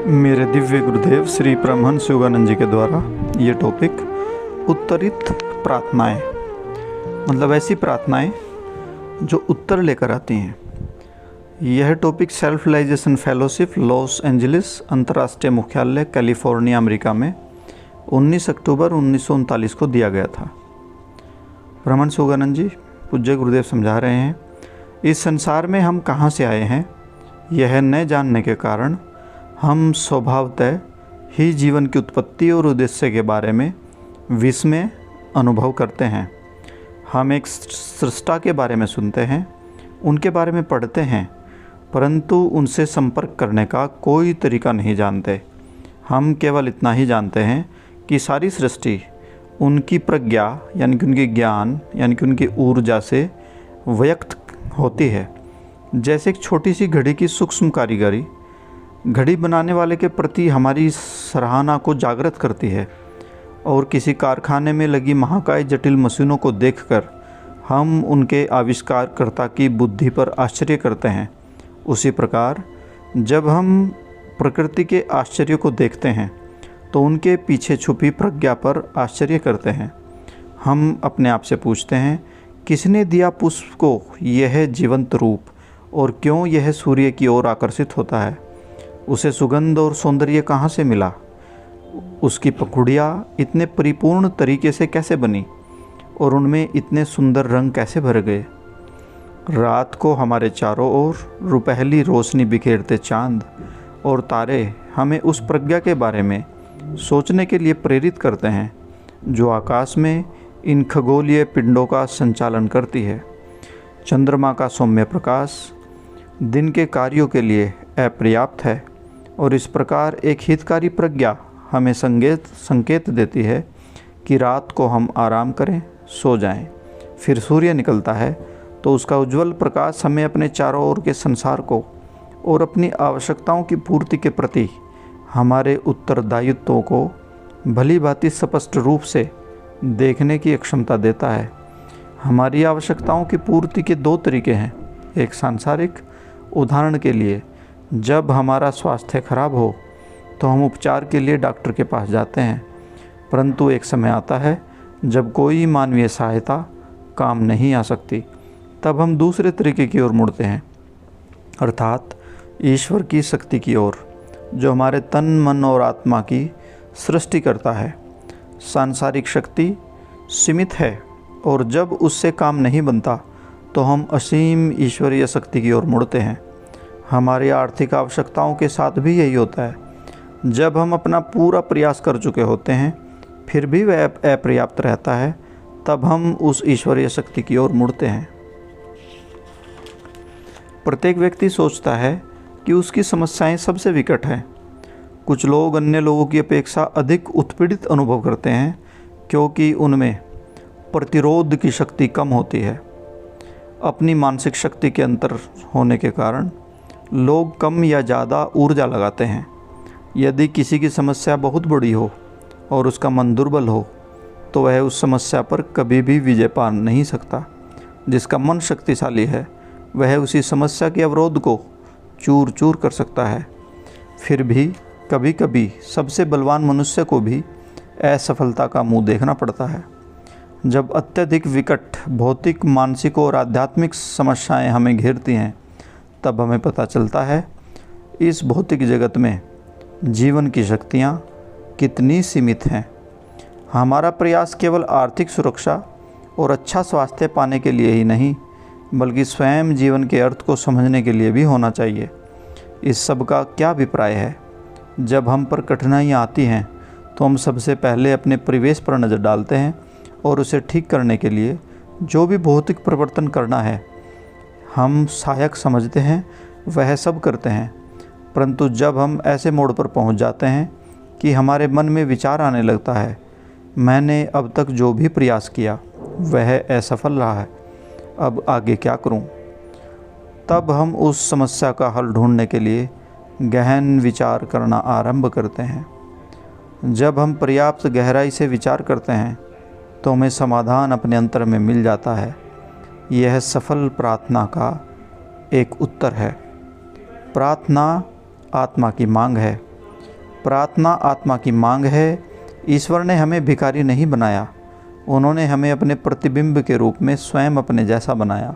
मेरे दिव्य गुरुदेव श्री परमहंस योगानंद जी के द्वारा ये टॉपिक उत्तरित प्रार्थनाएं, मतलब ऐसी प्रार्थनाएं जो उत्तर लेकर आती हैं। यह topic self realization fellowship Los Angeles अंतर्राष्ट्रीय मुख्यालय कैलिफोर्निया अमेरिका में 19 अक्टूबर 1939 को दिया गया था। परमहंस योगानंद जी पूज्य गुरुदेव समझा रहे हैं, इस संसार में हम कहाँ से आए हैं यह न जानने के कारण हम स्वभावतः ही जीवन की उत्पत्ति और उद्देश्य के बारे में विस्मय अनुभव करते हैं। हम एक सृष्टा के बारे में सुनते हैं, उनके बारे में पढ़ते हैं, परंतु उनसे संपर्क करने का कोई तरीका नहीं जानते। हम केवल इतना ही जानते हैं कि सारी सृष्टि उनकी प्रज्ञा यानी कि उनकी ज्ञान यानी कि उनकी ऊर्जा से व्यक्त होती है। जैसे एक छोटी सी घड़ी की सूक्ष्म कारीगरी घड़ी बनाने वाले के प्रति हमारी सराहना को जागृत करती है, और किसी कारखाने में लगी महाकाय जटिल मशीनों को देखकर हम उनके आविष्कारकर्ता की बुद्धि पर आश्चर्य करते हैं। उसी प्रकार जब हम प्रकृति के आश्चर्य को देखते हैं तो उनके पीछे छुपी प्रज्ञा पर आश्चर्य करते हैं। हम अपने आप से पूछते हैं, किसने दिया पुष्प को यह जीवंत रूप, और क्यों यह सूर्य की ओर आकर्षित होता है? उसे सुगंध और सौंदर्य कहाँ से मिला? उसकी पंखुड़ियाँ इतने परिपूर्ण तरीके से कैसे बनी, और उनमें इतने सुंदर रंग कैसे भर गए? रात को हमारे चारों ओर रुपहली रोशनी बिखेरते चांद और तारे हमें उस प्रज्ञा के बारे में सोचने के लिए प्रेरित करते हैं जो आकाश में इन खगोलीय पिंडों का संचालन करती है। चंद्रमा का सौम्य प्रकाश दिन के कार्यों के लिए अपर्याप्त है, और इस प्रकार एक हितकारी प्रज्ञा हमें संकेत देती है कि रात को हम आराम करें, सो जाएं। फिर सूर्य निकलता है तो उसका उज्जवल प्रकाश हमें अपने चारों ओर के संसार को और अपनी आवश्यकताओं की पूर्ति के प्रति हमारे उत्तरदायित्वों को भली भांति स्पष्ट रूप से देखने की क्षमता देता है। हमारी आवश्यकताओं की पूर्ति के दो तरीके हैं। एक सांसारिक, उदाहरण के लिए जब हमारा स्वास्थ्य खराब हो तो हम उपचार के लिए डॉक्टर के पास जाते हैं, परंतु एक समय आता है जब कोई मानवीय सहायता काम नहीं आ सकती, तब हम दूसरे तरीके की ओर मुड़ते हैं, अर्थात ईश्वर की शक्ति की ओर, जो हमारे तन मन और आत्मा की सृष्टि करता है। सांसारिक शक्ति सीमित है, और जब उससे काम नहीं बनता तो हम असीम ईश्वरीय शक्ति की ओर मुड़ते हैं। हमारी आर्थिक आवश्यकताओं के साथ भी यही होता है। जब हम अपना पूरा प्रयास कर चुके होते हैं फिर भी वह अपर्याप्त रहता है, तब हम उस ईश्वरीय शक्ति की ओर मुड़ते हैं। प्रत्येक व्यक्ति सोचता है कि उसकी समस्याएं सबसे विकट हैं। कुछ लोग अन्य लोगों की अपेक्षा अधिक उत्पीड़ित अनुभव करते हैं क्योंकि उनमें प्रतिरोध की शक्ति कम होती है। अपनी मानसिक शक्ति के अंतर होने के कारण लोग कम या ज़्यादा ऊर्जा लगाते हैं। यदि किसी की समस्या बहुत बड़ी हो और उसका मन दुर्बल हो तो वह उस समस्या पर कभी भी विजय पा नहीं सकता। जिसका मन शक्तिशाली है वह उसी समस्या के अवरोध को चूर चूर कर सकता है। फिर भी कभी कभी सबसे बलवान मनुष्य को भी असफलता का मुंह देखना पड़ता है। जब अत्यधिक विकट भौतिक, मानसिक और आध्यात्मिक समस्याएं हमें घेरती हैं तब हमें पता चलता है इस भौतिक जगत में जीवन की शक्तियाँ कितनी सीमित हैं। हमारा प्रयास केवल आर्थिक सुरक्षा और अच्छा स्वास्थ्य पाने के लिए ही नहीं, बल्कि स्वयं जीवन के अर्थ को समझने के लिए भी होना चाहिए। इस सब का क्या अभिप्राय है? जब हम पर कठिनाइयाँ आती हैं तो हम सबसे पहले अपने परिवेश पर नज़र डालते हैं और उसे ठीक करने के लिए जो भी भौतिक परिवर्तन करना है हम सहायक समझते हैं, वह सब करते हैं। परंतु जब हम ऐसे मोड़ पर पहुंच जाते हैं कि हमारे मन में विचार आने लगता है, मैंने अब तक जो भी प्रयास किया वह असफल रहा है, अब आगे क्या करूं? तब हम उस समस्या का हल ढूंढने के लिए गहन विचार करना आरंभ करते हैं। जब हम पर्याप्त गहराई से विचार करते हैं तो हमें समाधान अपने अंतर में मिल जाता है। यह सफल प्रार्थना का एक उत्तर है। प्रार्थना आत्मा की मांग है। प्रार्थना आत्मा की मांग है। ईश्वर ने हमें भिखारी नहीं बनाया, उन्होंने हमें अपने प्रतिबिंब के रूप में स्वयं अपने जैसा बनाया।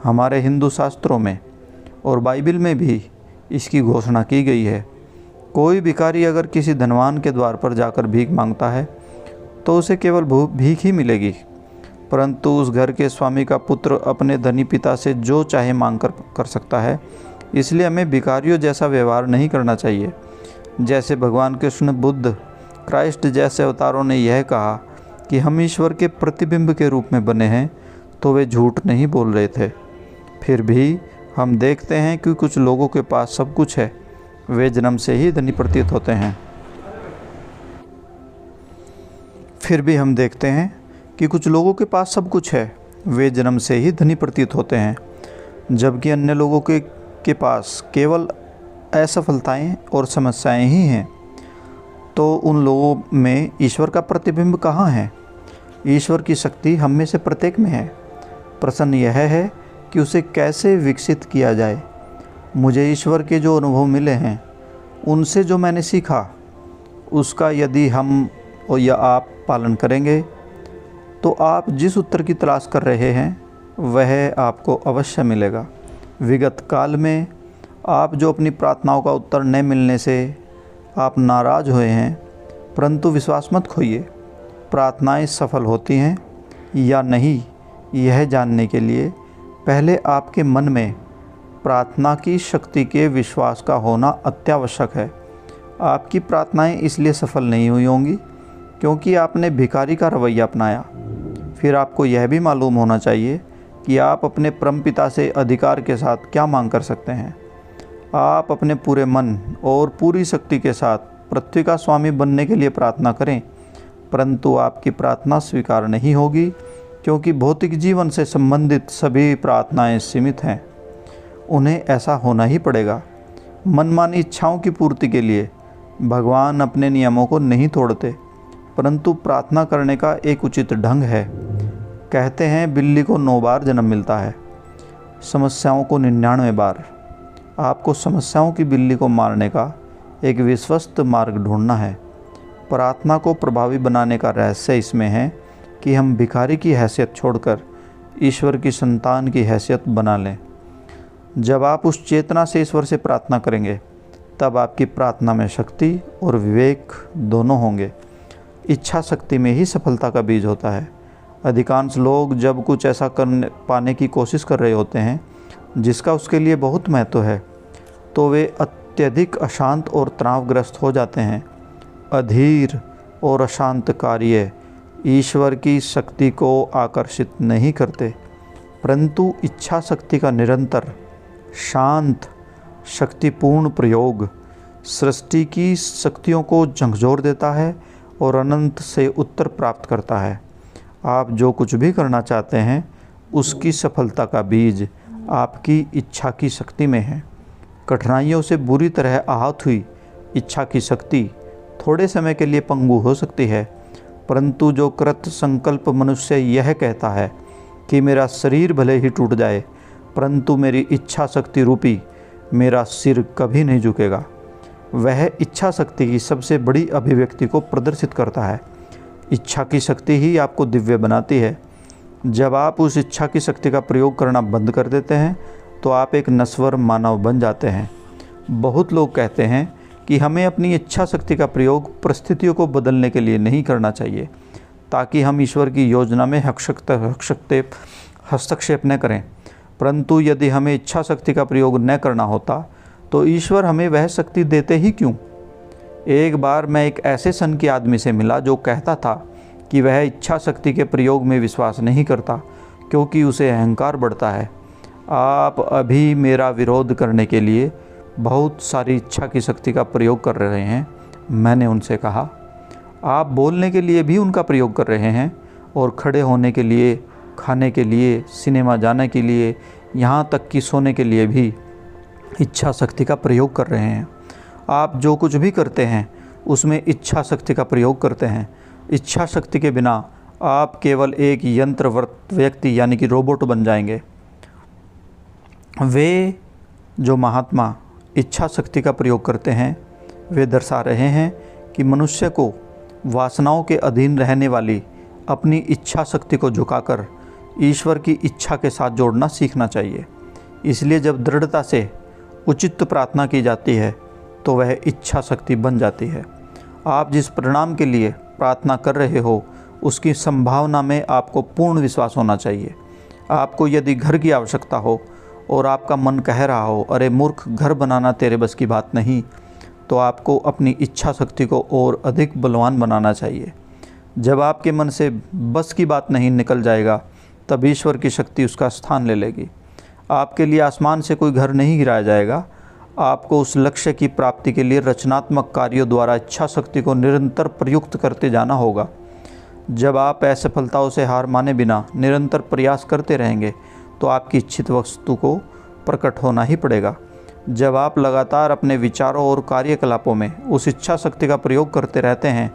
हमारे हिंदू शास्त्रों में और बाइबल में भी इसकी घोषणा की गई है। कोई भिखारी अगर किसी धनवान के द्वार पर जाकर भीख मांगता है तो उसे केवल भीख ही मिलेगी, परंतु उस घर के स्वामी का पुत्र अपने धनी पिता से जो चाहे मांग कर सकता है। इसलिए हमें भिखारियों जैसा व्यवहार नहीं करना चाहिए। जैसे भगवान कृष्ण, बुद्ध, क्राइस्ट जैसे अवतारों ने यह कहा कि हम ईश्वर के प्रतिबिंब के रूप में बने हैं, तो वे झूठ नहीं बोल रहे थे। फिर भी हम देखते हैं कि कुछ लोगों के पास सब कुछ है, वे जन्म से ही धनी प्रतीत होते हैं। फिर भी हम देखते हैं कि कुछ लोगों के पास सब कुछ है, वे जन्म से ही धनी प्रतीत होते हैं, जबकि अन्य लोगों के पास केवल असफलताएं और समस्याएं ही हैं। तो उन लोगों में ईश्वर का प्रतिबिंब कहाँ है? ईश्वर की शक्ति हम में से प्रत्येक में है। प्रश्न यह है कि उसे कैसे विकसित किया जाए। मुझे ईश्वर के जो अनुभव मिले हैं, उनसे जो मैंने सीखा, उसका यदि हम या आप पालन करेंगे तो आप जिस उत्तर की तलाश कर रहे हैं वह आपको अवश्य मिलेगा। विगत काल में आप जो अपनी प्रार्थनाओं का उत्तर न मिलने से आप नाराज़ हुए हैं, परंतु विश्वास मत खोइए। प्रार्थनाएं सफल होती हैं या नहीं, यह जानने के लिए पहले आपके मन में प्रार्थना की शक्ति के विश्वास का होना अत्यावश्यक है। आपकी प्रार्थनाएं इसलिए सफल नहीं हुई होंगी क्योंकि आपने भिखारी का रवैया अपनाया। फिर आपको यह भी मालूम होना चाहिए कि आप अपने परमपिता से अधिकार के साथ क्या मांग कर सकते हैं। आप अपने पूरे मन और पूरी शक्ति के साथ पृथ्वी का स्वामी बनने के लिए प्रार्थना करें, परंतु आपकी प्रार्थना स्वीकार नहीं होगी क्योंकि भौतिक जीवन से संबंधित सभी प्रार्थनाएं सीमित हैं। उन्हें ऐसा होना ही पड़ेगा। मनमानी इच्छाओं की पूर्ति के लिए भगवान अपने नियमों को नहीं तोड़ते, परंतु प्रार्थना करने का एक उचित ढंग है। कहते हैं बिल्ली को 9 बार जन्म मिलता है, समस्याओं को 99 बार। आपको समस्याओं की बिल्ली को मारने का एक विश्वस्त मार्ग ढूंढना है। प्रार्थना को प्रभावी बनाने का रहस्य इसमें है कि हम भिखारी की हैसियत छोड़कर ईश्वर की संतान की हैसियत बना लें। जब आप उस चेतना से ईश्वर से प्रार्थना करेंगे, तब आपकी प्रार्थना में शक्ति और विवेक दोनों होंगे। इच्छा शक्ति में ही सफलता का बीज होता है। अधिकांश लोग जब कुछ ऐसा पाने की कोशिश कर रहे होते हैं जिसका उसके लिए बहुत महत्व है, तो वे अत्यधिक अशांत और तनावग्रस्त हो जाते हैं। अधीर और अशांत कार्य ईश्वर की शक्ति को आकर्षित नहीं करते, परंतु इच्छा शक्ति का निरंतर शांत शक्तिपूर्ण प्रयोग सृष्टि की शक्तियों को झकझोर देता है और अनंत से उत्तर प्राप्त करता है। आप जो कुछ भी करना चाहते हैं, उसकी सफलता का बीज आपकी इच्छा की शक्ति में है। कठिनाइयों से बुरी तरह आहत हुई इच्छा की शक्ति थोड़े समय के लिए पंगु हो सकती है, परंतु जो कृत संकल्प मनुष्य यह कहता है कि मेरा शरीर भले ही टूट जाए, परंतु मेरी इच्छा शक्ति रूपी मेरा सिर कभी नहीं झुकेगा, वह इच्छा शक्ति की सबसे बड़ी अभिव्यक्ति को प्रदर्शित करता है। इच्छा की शक्ति ही आपको दिव्य बनाती है। जब आप उस इच्छा की शक्ति का प्रयोग करना बंद कर देते हैं तो आप एक नश्वर मानव बन जाते हैं। बहुत लोग कहते हैं कि हमें अपनी इच्छा शक्ति का प्रयोग परिस्थितियों को बदलने के लिए नहीं करना चाहिए, ताकि हम ईश्वर की योजना में हस्तक्षेप न करें। परंतु यदि हमें इच्छा शक्ति का प्रयोग न करना होता तो ईश्वर हमें वह शक्ति देते ही क्यों? एक बार मैं एक ऐसे सन के आदमी से मिला जो कहता था कि वह इच्छा शक्ति के प्रयोग में विश्वास नहीं करता क्योंकि उसे अहंकार बढ़ता है। आप अभी मेरा विरोध करने के लिए बहुत सारी इच्छा की शक्ति का प्रयोग कर रहे हैं। मैंने उनसे कहा, आप बोलने के लिए भी उनका प्रयोग कर रहे हैं और खड़े होने के लिए, खाने के लिए, सिनेमा जाने के लिए, यहाँ तक कि सोने के लिए भी इच्छा शक्ति का प्रयोग कर रहे हैं। आप जो कुछ भी करते हैं उसमें इच्छा शक्ति का प्रयोग करते हैं। इच्छा शक्ति के बिना आप केवल एक यंत्रवत व्यक्ति यानी कि रोबोट बन जाएंगे। वे जो महात्मा इच्छा शक्ति का प्रयोग करते हैं वे दर्शा रहे हैं कि मनुष्य को वासनाओं के अधीन रहने वाली अपनी इच्छा शक्ति को झुकाकर ईश्वर की इच्छा के साथ जोड़ना सीखना चाहिए। इसलिए जब दृढ़ता से उचित प्रार्थना की जाती है तो वह इच्छा शक्ति बन जाती है। आप जिस परिणाम के लिए प्रार्थना कर रहे हो उसकी संभावना में आपको पूर्ण विश्वास होना चाहिए। आपको यदि घर की आवश्यकता हो और आपका मन कह रहा हो, अरे मूर्ख, घर बनाना तेरे बस की बात नहीं, तो आपको अपनी इच्छा शक्ति को और अधिक बलवान बनाना चाहिए। जब आपके मन से बस की बात नहीं निकल जाएगा तब ईश्वर की शक्ति उसका स्थान ले लेगी। आपके लिए आसमान से कोई घर नहीं गिराया जाएगा। आपको उस लक्ष्य की प्राप्ति के लिए रचनात्मक कार्यों द्वारा इच्छा शक्ति को निरंतर प्रयुक्त करते जाना होगा। जब आप असफलताओं से हार माने बिना निरंतर प्रयास करते रहेंगे तो आपकी इच्छित वस्तु को प्रकट होना ही पड़ेगा। जब आप लगातार अपने विचारों और कार्यकलापों में उस इच्छा शक्ति का प्रयोग करते रहते हैं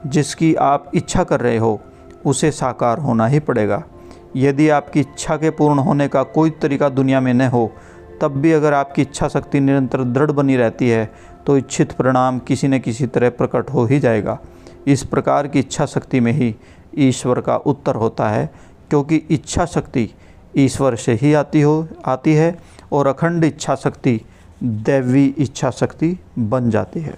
जिसकी आप इच्छा कर रहे हो, उसे साकार होना ही पड़ेगा। यदि आपकी इच्छा के पूर्ण होने का कोई तरीका दुनिया में न हो, तब भी अगर आपकी इच्छा शक्ति निरंतर दृढ़ बनी रहती है तो इच्छित परिणाम किसी न किसी तरह प्रकट हो ही जाएगा। इस प्रकार की इच्छा शक्ति में ही ईश्वर का उत्तर होता है, क्योंकि इच्छा शक्ति ईश्वर से ही आती है और अखंड इच्छा शक्ति दैवी इच्छा शक्ति बन जाती है।